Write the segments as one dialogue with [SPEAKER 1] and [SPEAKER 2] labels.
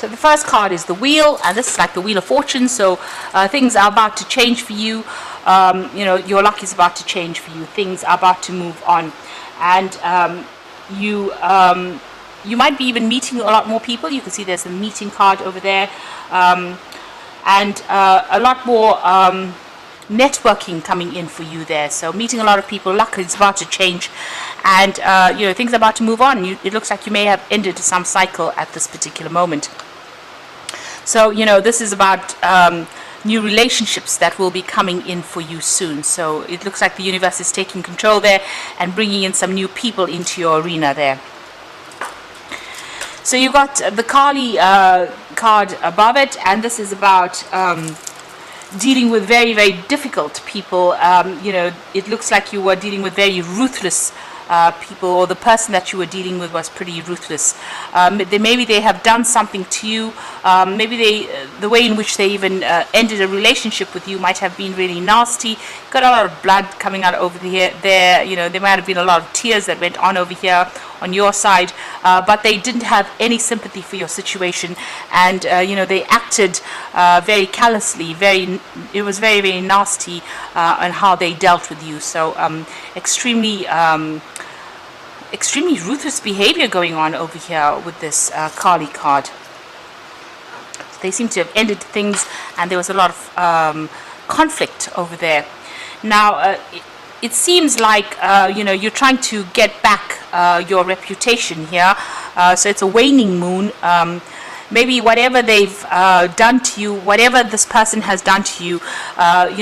[SPEAKER 1] So the first card is the Wheel, and this is like the Wheel of Fortune. So things are about to change for you. Your luck is about to change for you. Things are about to move on, and you might be even meeting a lot more people. You can see there's a meeting card over there, and a lot more networking coming in for you there. So meeting a lot of people, luck is about to change, and things are about to move on. It looks like you may have ended some cycle at this particular moment. So this is about new relationships that will be coming in for you soon. So it looks like the universe is taking control there and bringing in some new people into your arena there. So you got the Kali card above it, and this is about dealing with very, very difficult people. It looks like you were dealing with very ruthless people, or the person that you were dealing with was pretty ruthless. Maybe they have done something to you. Maybe the way in which they even ended a relationship with you might have been really nasty. Got a lot of blood coming out over there. There might have been a lot of tears that went on over here on your side, but they didn't have any sympathy for your situation, and they acted very callously. It was very, very nasty on how they dealt with you. So extremely ruthless behavior going on over here with this Kali card. They seem to have ended things, and there was a lot of conflict over there. Now it seems like you're trying to get back your reputation here. So it's a waning moon. Maybe whatever they've done to you, whatever this person has done to you,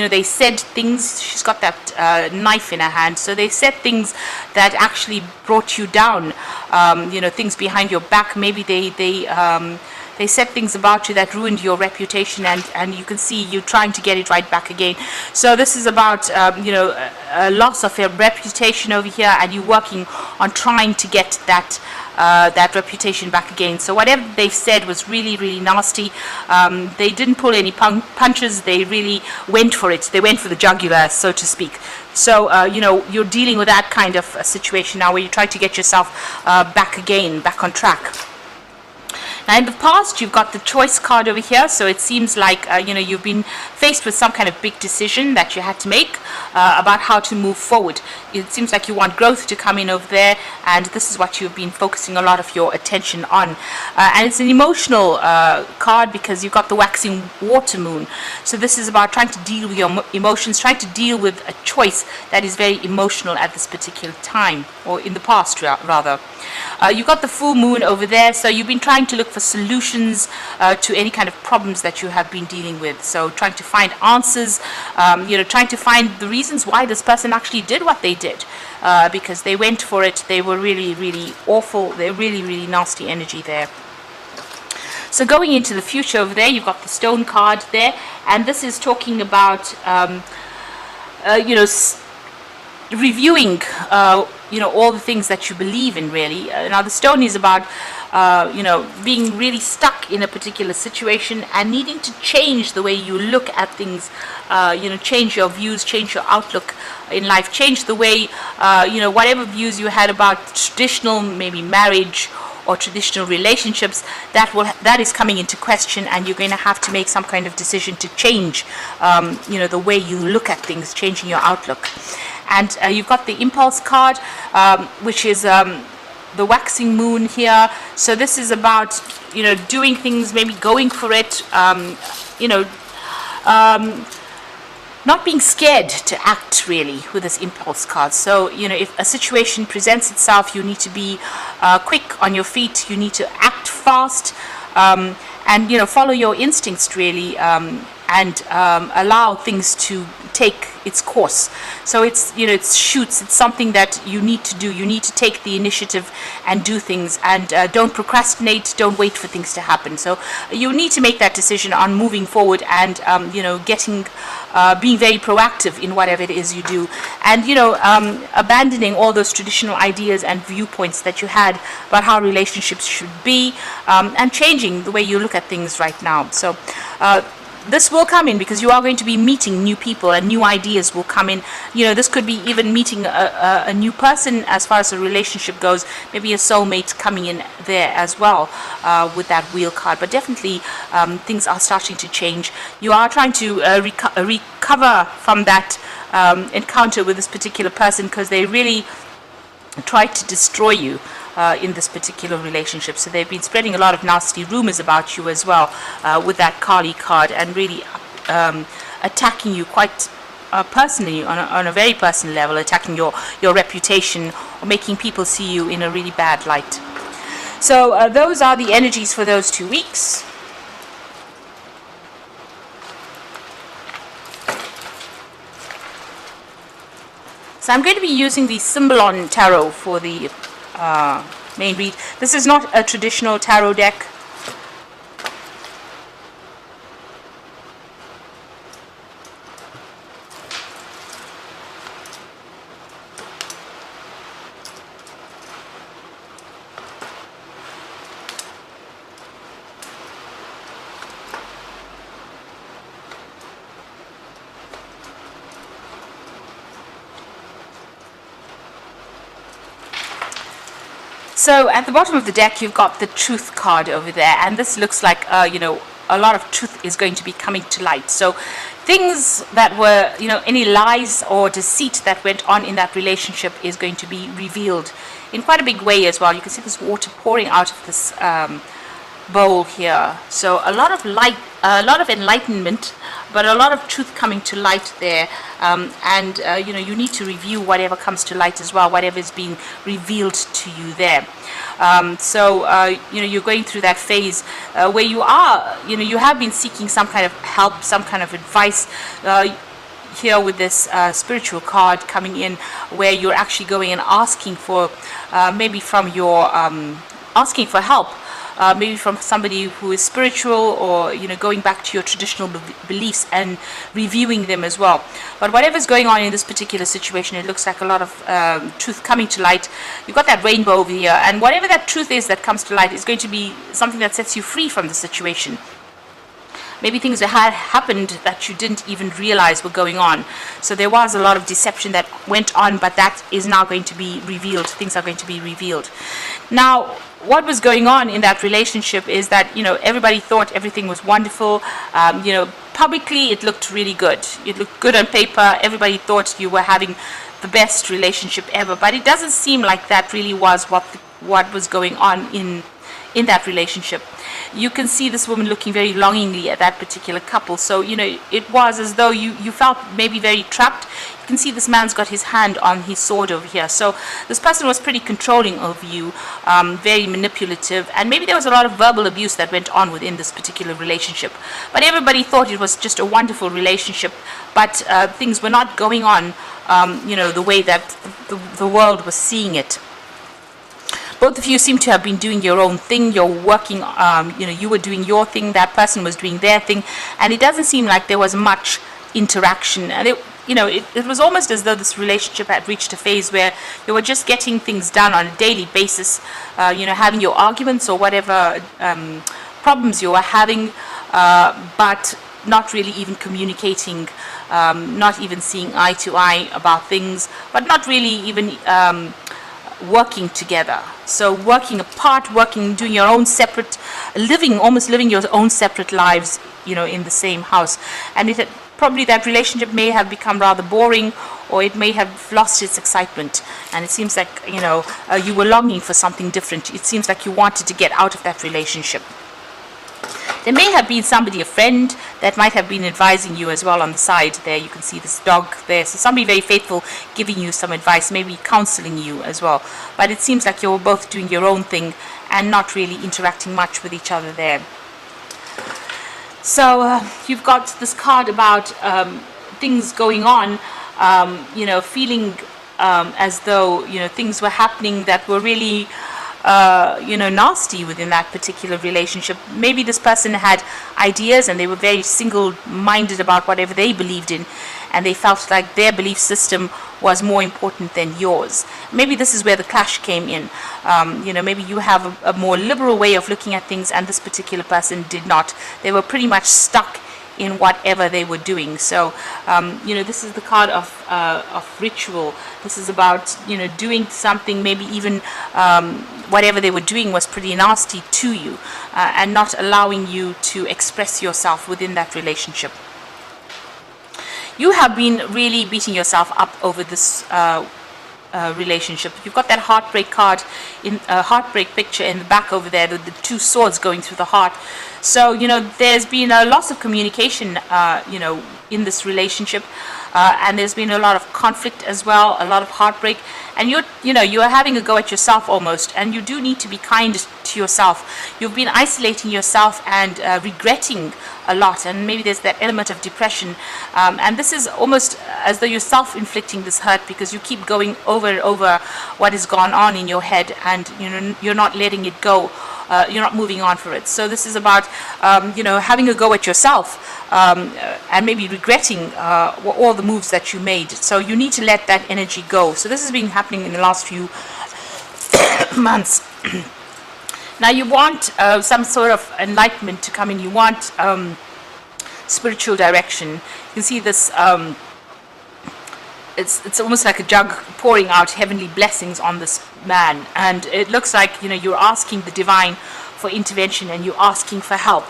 [SPEAKER 1] they said things. She's got that knife in her hand, so they said things that actually brought you down. Things behind your back. Maybe they said things about you that ruined your reputation, and you can see you trying to get it right back again. So this is about a loss of your reputation over here, and you working on trying to get that reputation back again. So whatever they've said was really, really nasty. They didn't pull any punches. They really went for it. They went for the jugular, so to speak. So you're dealing with that kind of a situation now, where you try to get yourself back on track. Now, in the past, you've got the Choice card over here, so it seems like you've been faced with some kind of big decision that you had to make about how to move forward. It seems like you want growth to come in over there, and this is what you've been focusing a lot of your attention on. And it's an emotional card, because you've got the Waxing Water Moon. So this is about trying to deal with your emotions, trying to deal with a choice that is very emotional at this particular time, or in the past rather. You've got the Full Moon over there, so you've been trying to look for solutions to any kind of problems that you have been dealing with. So trying to find answers, trying to find the reasons why this person actually did what they did, because they went for it. They were really, really awful. They're really, really nasty energy there. So going into the future over there, you've got the Stone card there, and this is talking about reviewing all the things that you believe in, really. Now the Stone is about being really stuck in a particular situation and needing to change the way you look at things, change your views, change your outlook in life, change the way whatever views you had about traditional, maybe marriage or traditional relationships, that is coming into question, and you're going to have to make some kind of decision to change the way you look at things, changing your outlook. And you've got the Impulse card, which is the Waxing Moon here. So this is about doing things, maybe going for it, not being scared to act, really, with this Impulse card. So if a situation presents itself, you need to be quick on your feet. You need to act fast, and follow your instincts, really, and allow things to take its course. So it's it's something that you need to do. You need to take the initiative and do things, and don't procrastinate. Don't wait for things to happen. So you need to make that decision on moving forward, and being very proactive in whatever it is you do, and abandoning all those traditional ideas and viewpoints that you had about how relationships should be, and changing the way you look at things right now. So this will come in because you are going to be meeting new people and new ideas will come in. This could be even meeting a new person as far as a relationship goes, maybe a soulmate coming in there as well with that wheel card. But definitely things are starting to change. You are trying to recover from that encounter with this particular person because they really tried to destroy you in this particular relationship. So they've been spreading a lot of nasty rumors about you as well with that Kali card, and really attacking you quite personally on a very personal level, attacking your reputation or making people see you in a really bad light. So those are the energies for those 2 weeks. So I'm going to be using the Symbolon Tarot for the main read. This is not a traditional tarot deck. So at the bottom of the deck, you've got the Truth card over there, and this looks like, a lot of truth is going to be coming to light. So things that were, any lies or deceit that went on in that relationship is going to be revealed in quite a big way as well. You can see this water pouring out of this bowl here. So a lot of light, a lot of enlightenment, but a lot of truth coming to light there. You need to review whatever comes to light as well, whatever is being revealed to you there. You're going through that phase where you are, you have been seeking some kind of help, some kind of advice. Here with this spiritual card coming in, where you're actually going and asking for, maybe from your, asking for help. Maybe from somebody who is spiritual, or going back to your traditional beliefs and reviewing them as well. But whatever's going on in this particular situation, it looks like a lot of truth coming to light. You've got that rainbow over here, and whatever that truth is that comes to light is going to be something that sets you free from the situation. Maybe things that had happened that you didn't even realize were going on. So there was a lot of deception that went on, but that is now going to be revealed. Things are going to be revealed. Now, what was going on in that relationship is that, everybody thought everything was wonderful. Publicly it looked really good. It looked good on paper. Everybody thought you were having the best relationship ever. But it doesn't seem like that really was what was going on in that relationship. You can see this woman looking very longingly at that particular couple. So, it was as though you felt maybe very trapped. You can see this man's got his hand on his sword over here. So this person was pretty controlling of you, very manipulative, and maybe there was a lot of verbal abuse that went on within this particular relationship. But everybody thought it was just a wonderful relationship, but things were not going on, the way that the world was seeing it. Both of you seem to have been doing your own thing. You're working, you were doing your thing, that person was doing their thing, and it doesn't seem like there was much interaction. And it was almost as though this relationship had reached a phase where you were just getting things done on a daily basis, having your arguments or whatever problems you were having, but not really even communicating, not even seeing eye to eye about things, but not really even working together. So working apart, doing your own separate, almost living your own separate lives, in the same house. And probably that relationship may have become rather boring, or it may have lost its excitement. And it seems like, you were longing for something different. It seems like you wanted to get out of that relationship. There may have been somebody, a friend, that might have been advising you as well on the side there. You can see this dog there. So somebody very faithful giving you some advice, maybe counseling you as well. But it seems like you were both doing your own thing and not really interacting much with each other there. So you've got this card about things going on, feeling as though, things were happening that were really nasty within that particular relationship. Maybe this person had ideas and they were very single-minded about whatever they believed in, and they felt like their belief system was more important than yours. Maybe this is where the clash came in. Maybe you have a more liberal way of looking at things, and this particular person did not. They were pretty much stuck in whatever they were doing. So this is the card of ritual. This is about doing something, maybe even whatever they were doing was pretty nasty to you, and not allowing you to express yourself within that relationship. You have been really beating yourself up over this relationship. You've got that heartbreak card, in a heartbreak picture in the back over there, with the two swords going through the heart. So there's been a loss of communication in this relationship, and there's been a lot of conflict as well, a lot of heartbreak, and you're having a go at yourself almost, and you do need to be kind to yourself. You've been isolating yourself and regretting a lot, and maybe there's that element of depression, and this is almost as though you're self-inflicting this hurt, because you keep going over and over what has gone on in your head, and you're not letting it go. You're not moving on for it. So this is about having a go at yourself, and maybe regretting all the moves that you made. So you need to let that energy go. So this has been happening in the last few months. Now you want some sort of enlightenment to come in. You want spiritual direction. You can see this. It's almost like a jug pouring out heavenly blessings on this man, and it looks like you're asking the divine for intervention, and you're asking for help,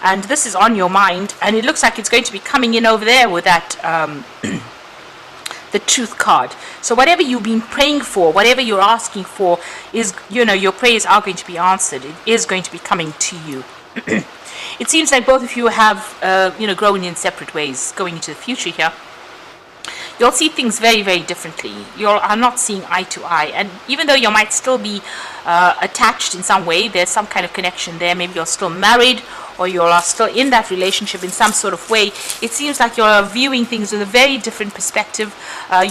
[SPEAKER 1] and this is on your mind, and it looks like it's going to be coming in over there with that the truth card. So whatever you've been praying for, whatever you're asking for, is your prayers are going to be answered. It is going to be coming to you. It seems like both of you have grown in separate ways going into the future here. You'll see things very, very differently. You are not seeing eye to eye. And even though you might still be attached in some way, there's some kind of connection there. Maybe you're still married, or you're still in that relationship in some sort of way. It seems like you're viewing things with a very different perspective.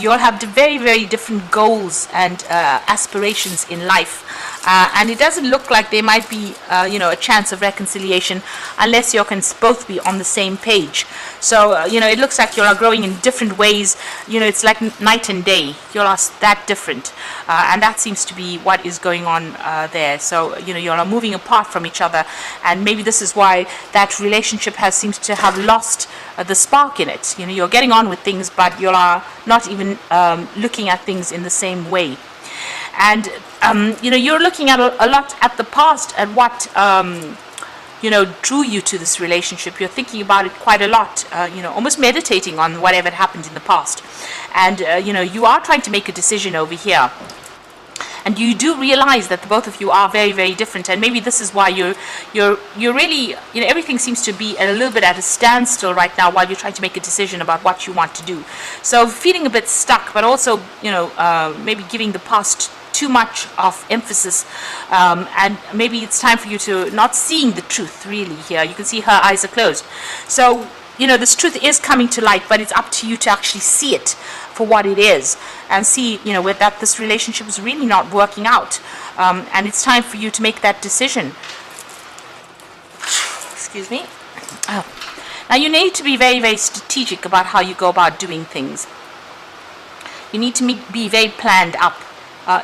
[SPEAKER 1] You'll have very, very different goals and aspirations in life. And it doesn't look like there might be, a chance of reconciliation unless you can both be on the same page. So, it looks like you are growing in different ways. It's like night and day. You are that different. And that seems to be what is going on there. So, you are moving apart from each other. And maybe this is why that relationship seems to have lost the spark in it. You're getting on with things, but you are not even looking at things in the same way. And you're looking at a lot at the past, and what drew you to this relationship. You're thinking about it quite a lot, almost meditating on whatever happened in the past. And you are trying to make a decision over here. And you do realize that the both of you are very, very different, and maybe this is why you're really, everything seems to be a little bit at a standstill right now while you're trying to make a decision about what you want to do. So feeling a bit stuck, but also, maybe giving the past too much of emphasis, and maybe it's time for you to not seeing the truth really here. You can see her eyes are closed. So this truth is coming to light, but it's up to you to actually see it for what it is, and see, with that this relationship is really not working out, and it's time for you to make that decision. Excuse me. Oh. Now you need to be very, very strategic about how you go about doing things. You need to be very planned up.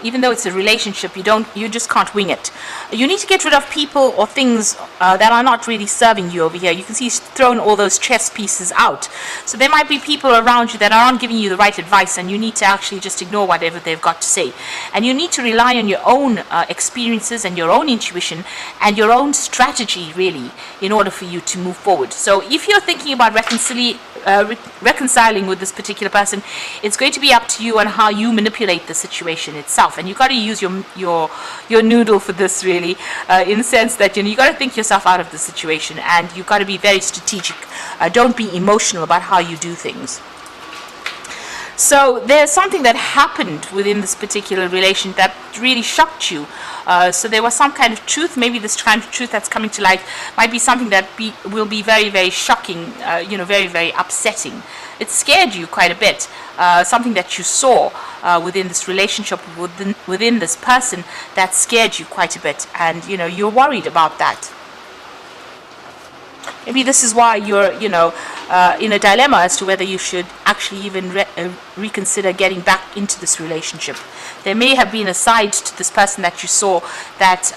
[SPEAKER 1] Even though it's a relationship, you just can't wing it. You need to get rid of people or things that are not really serving you over here. You can see he's thrown all those chess pieces out. So there might be people around you that aren't giving you the right advice, and you need to actually just ignore whatever they've got to say. And you need to rely on your own experiences and your own intuition and your own strategy, really, in order for you to move forward. So if you're thinking about reconciling with this particular person, it's going to be up to you on how you manipulate the situation itself, and you've got to use your noodle for this, really, in the sense that you got to think yourself out of the situation, and you've got to be very strategic. Don't be emotional about how you do things. So there's something that happened within this particular relation that really shocked you. So there was some kind of truth. Maybe this kind of truth that's coming to light might be something that will be very, very shocking, very, very upsetting. It scared you quite a bit. Something that you saw within this relationship, within this person, that scared you quite a bit, and you're worried about that. Maybe this is why you're in a dilemma as to whether you should actually even reconsider getting back into this relationship. There may have been a side to this person that you saw that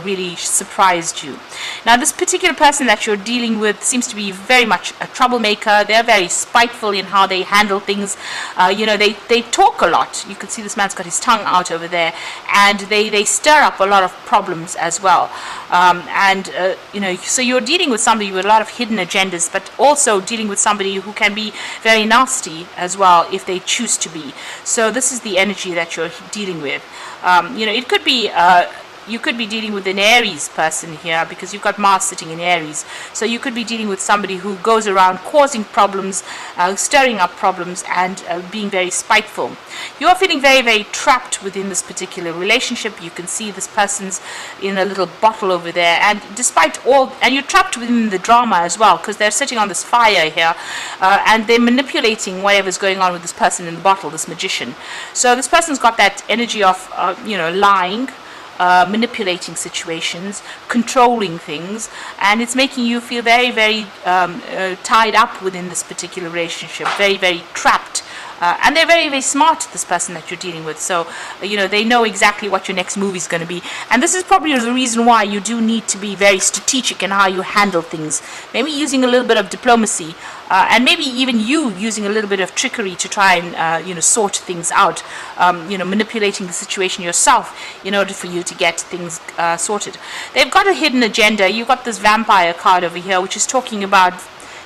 [SPEAKER 1] really surprised you. Now, this particular person that you're dealing with seems to be very much a troublemaker. They're very spiteful in how they handle things. They talk a lot. You can see this man's got his tongue out over there, and they stir up a lot of problems as well. So you're dealing with somebody with a lot of hidden agendas, but also dealing with somebody who can be very nasty as well if they choose to be. So this is the energy that you're dealing with. It could be you could be dealing with an Aries person here, because you've got Mars sitting in Aries. So you could be dealing with somebody who goes around causing problems, stirring up problems, and being very spiteful. You are feeling very, very trapped within this particular relationship. You can see this person's in a little bottle over there, and and you're trapped within the drama as well, because they're sitting on this fire here, and they're manipulating whatever's going on with this person in the bottle, this magician. So this person's got that energy of lying, manipulating situations, controlling things, and it's making you feel very, very tied up within this particular relationship, very, very trapped. And they're very, very smart, this person that you're dealing with. So, they know exactly what your next move is going to be. And this is probably the reason why you do need to be very strategic in how you handle things. Maybe using a little bit of diplomacy, and maybe even you using a little bit of trickery to try and, sort things out. Manipulating the situation yourself in order for you to get things sorted. They've got a hidden agenda. You've got this vampire card over here, which is talking about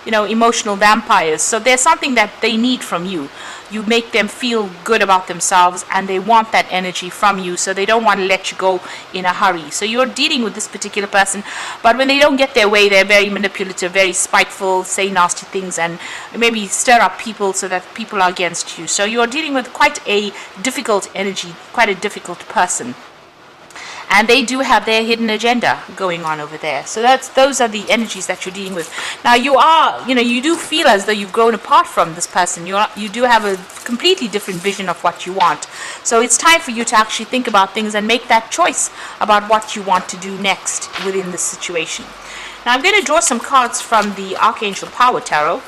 [SPEAKER 1] emotional vampires. So there's something that they need from you. You make them feel good about themselves, and they want that energy from you, so they don't want to let you go in a hurry. So you're dealing with this particular person, but when they don't get their way, they're very manipulative, very spiteful, say nasty things, and maybe stir up people so that people are against you. So you're dealing with quite a difficult energy, quite a difficult person. And they do have their hidden agenda going on over there. So those are the energies that you're dealing with. Now you do feel as though you've grown apart from this person. You do have a completely different vision of what you want. So it's time for you to actually think about things and make that choice about what you want to do next within this situation. Now I'm going to draw some cards from the Archangel Power Tarot.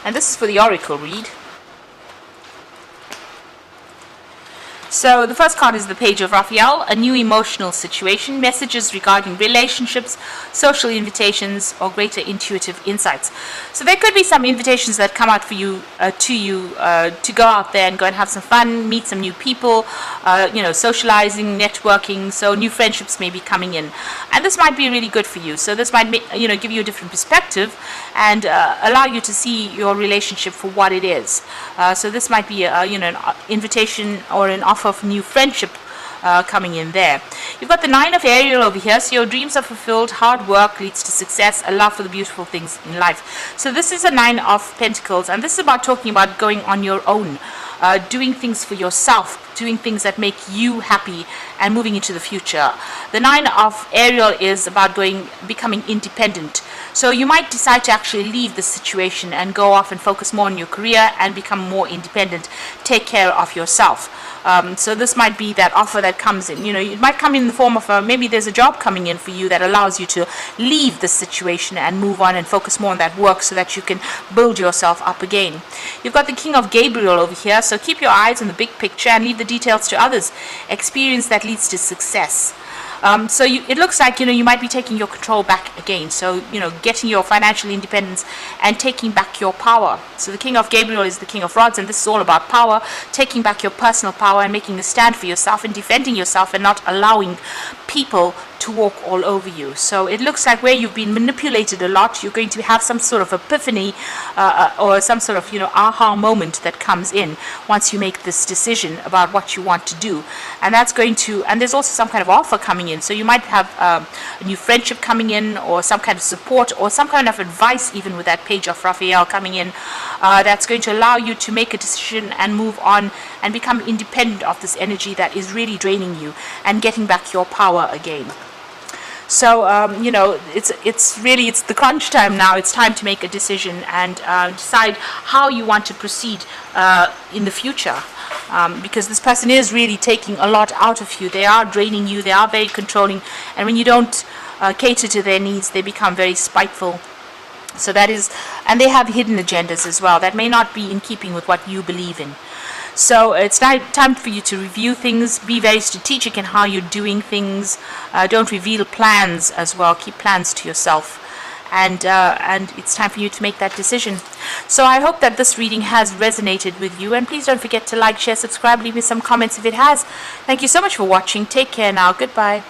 [SPEAKER 1] And this is for the Oracle read. So the first card is the Page of Raphael, a new emotional situation, messages regarding relationships, social invitations, or greater intuitive insights. So there could be some invitations that come out for you, to go out there and go and have some fun, meet some new people, socializing, networking. So new friendships may be coming in, and this might be really good for you. So this might give you a different perspective and allow you to see your relationship for what it is. So this might be an invitation or an offer of new friendship coming in there. You've got the Nine of Ariel over here. So your dreams are fulfilled, hard work leads to success, a love for the beautiful things in life. So this is a Nine of Pentacles, and this is about talking about going on your own, doing things for yourself, doing things that make you happy, and moving into the future. The Nine of Ariel is about becoming independent. So you might decide to actually leave the situation and go off and focus more on your career and become more independent, take care of yourself. So this might be that offer that comes in. It might come in the form of maybe there's a job coming in for you that allows you to leave the situation and move on and focus more on that work so that you can build yourself up again. You've got the King of Gabriel over here. So keep your eyes on the big picture and leave the details to others. Experience that leads to success. It looks like, you might be taking your control back again. So, getting your financial independence and taking back your power. So the King of Gabriel is the King of Rods, and this is all about power, taking back your personal power and making a stand for yourself and defending yourself and not allowing people to walk all over you. So it looks like where you've been manipulated a lot, you're going to have some sort of epiphany or some sort of aha moment that comes in once you make this decision about what you want to do. And there's also some kind of offer coming in. So you might have a new friendship coming in, or some kind of support, or some kind of advice, even with that Page of Raphael coming in, that's going to allow you to make a decision and move on and become independent of this energy that is really draining you and getting back your power again. So, it's the crunch time now. It's time to make a decision and decide how you want to proceed in the future. Because this person is really taking a lot out of you. They are draining you. They are very controlling. And when you don't cater to their needs, they become very spiteful So that is, and they have hidden agendas as well that may not be in keeping with what you believe in. So it's time for you to review things, be very strategic in how you're doing things. Don't reveal plans as well. Keep plans to yourself. And it's time for you to make that decision. So I hope that this reading has resonated with you. And please don't forget to like, share, subscribe, leave me some comments if it has. Thank you so much for watching. Take care now. Goodbye.